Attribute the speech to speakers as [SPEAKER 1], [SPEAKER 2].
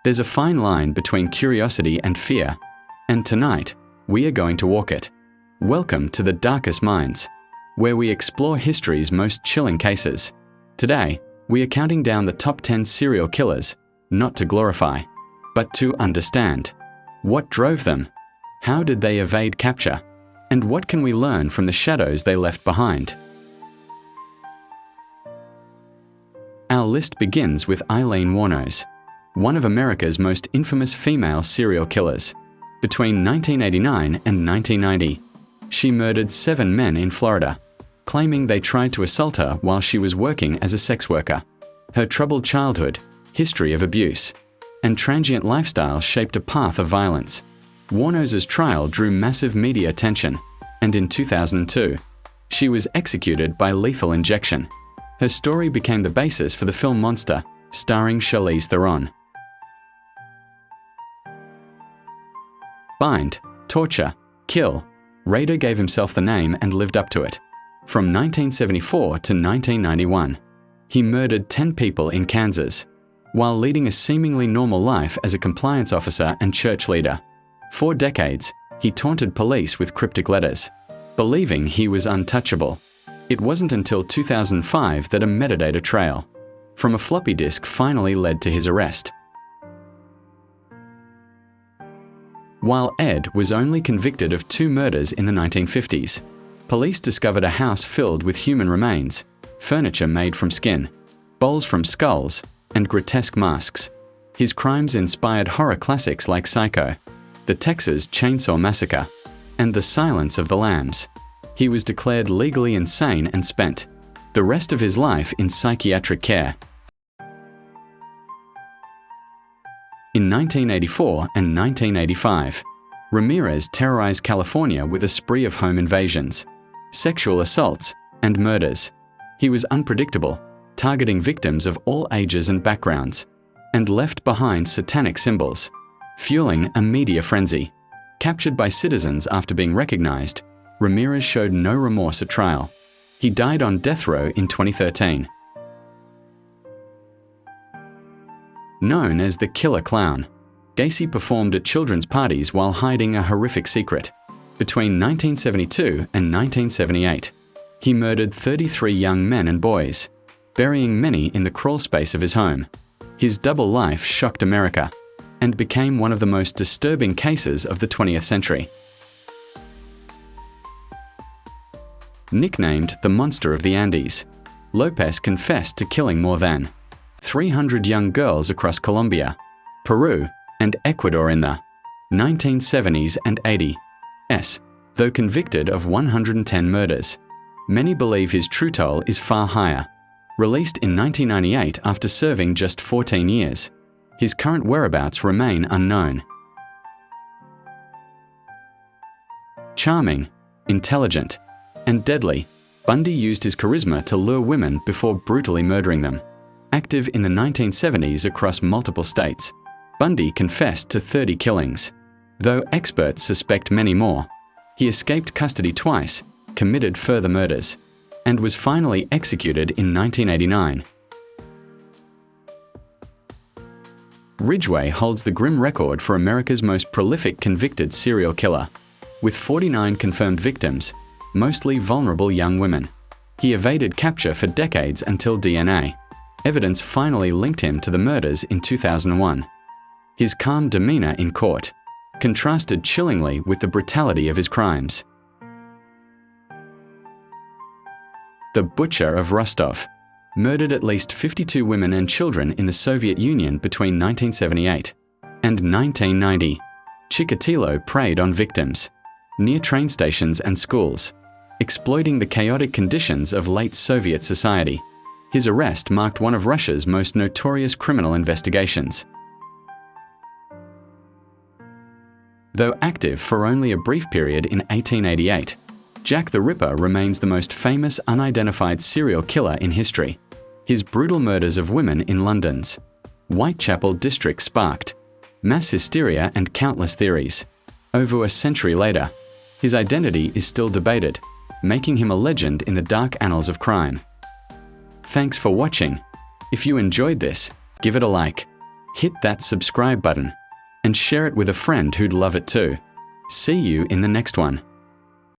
[SPEAKER 1] There's a fine line between curiosity and fear, and tonight, we are going to walk it. Welcome to the Darkest Minds, where we explore history's most chilling cases. Today, we are counting down the top 10 serial killers, not to glorify, but to understand. What drove them? How did they evade capture? And what can we learn from the shadows they left behind? Our list begins with Aileen Wuornos, one of America's most infamous female serial killers. Between 1989 and 1990, she murdered 7 men in Florida, claiming they tried to assault her while she was working as a sex worker. Her troubled childhood, history of abuse, and transient lifestyle shaped a path of violence. Wuornos' trial drew massive media attention, and in 2002, she was executed by lethal injection. Her story became the basis for the film Monster, starring Charlize Theron. Bind, torture, kill. Rader gave himself the name and lived up to it. From 1974 to 1991, he murdered 10 people in Kansas, while leading a seemingly normal life as a compliance officer and church leader. For decades, he taunted police with cryptic letters, believing he was untouchable. It wasn't until 2005 that a metadata trail from a floppy disk finally led to his arrest. While Ed was only convicted of 2 murders in the 1950s, police discovered a house filled with human remains, furniture made from skin, bowls from skulls, and grotesque masks. His crimes inspired horror classics like Psycho, The Texas Chainsaw Massacre, and The Silence of the Lambs. He was declared legally insane and spent the rest of his life in psychiatric care. In 1984 and 1985, Ramirez terrorized California with a spree of home invasions, sexual assaults, and murders. He was unpredictable, targeting victims of all ages and backgrounds, and left behind satanic symbols, fueling a media frenzy. Captured by citizens after being recognized, Ramirez showed no remorse at trial. He died on death row in 2013. Known as the Killer Clown, Gacy performed at children's parties while hiding a horrific secret. Between 1972 and 1978, he murdered 33 young men and boys, burying many in the crawl space of his home. His double life shocked America and became one of the most disturbing cases of the 20th century. Nicknamed the Monster of the Andes, Lopez confessed to killing more than 300 young girls across Colombia, Peru, and Ecuador in the 1970s and 80s, though convicted of 110 murders. Many believe his true toll is far higher. Released in 1998 after serving just 14 years, his current whereabouts remain unknown. Charming, intelligent, and deadly, Bundy used his charisma to lure women before brutally murdering them. Active in the 1970s across multiple states, Bundy confessed to 30 killings. Though experts suspect many more, he escaped custody twice, committed further murders, and was finally executed in 1989. Ridgway holds the grim record for America's most prolific convicted serial killer, with 49 confirmed victims, mostly vulnerable young women. He evaded capture for decades until DNA evidence finally linked him to the murders in 2001. His calm demeanor in court contrasted chillingly with the brutality of his crimes. The Butcher of Rostov murdered at least 52 women and children in the Soviet Union between 1978 and 1990. Chikatilo preyed on victims near train stations and schools, exploiting the chaotic conditions of late Soviet society. His arrest marked one of Russia's most notorious criminal investigations. Though active for only a brief period in 1888, Jack the Ripper remains the most famous unidentified serial killer in history. His brutal murders of women in London's Whitechapel district sparked mass hysteria and countless theories. Over a century later, his identity is still debated, making him a legend in the dark annals of crime. Thanks for watching. If you enjoyed this, give it a like. hit that subscribe button and share it with a friend who'd love it too. See you in the next one.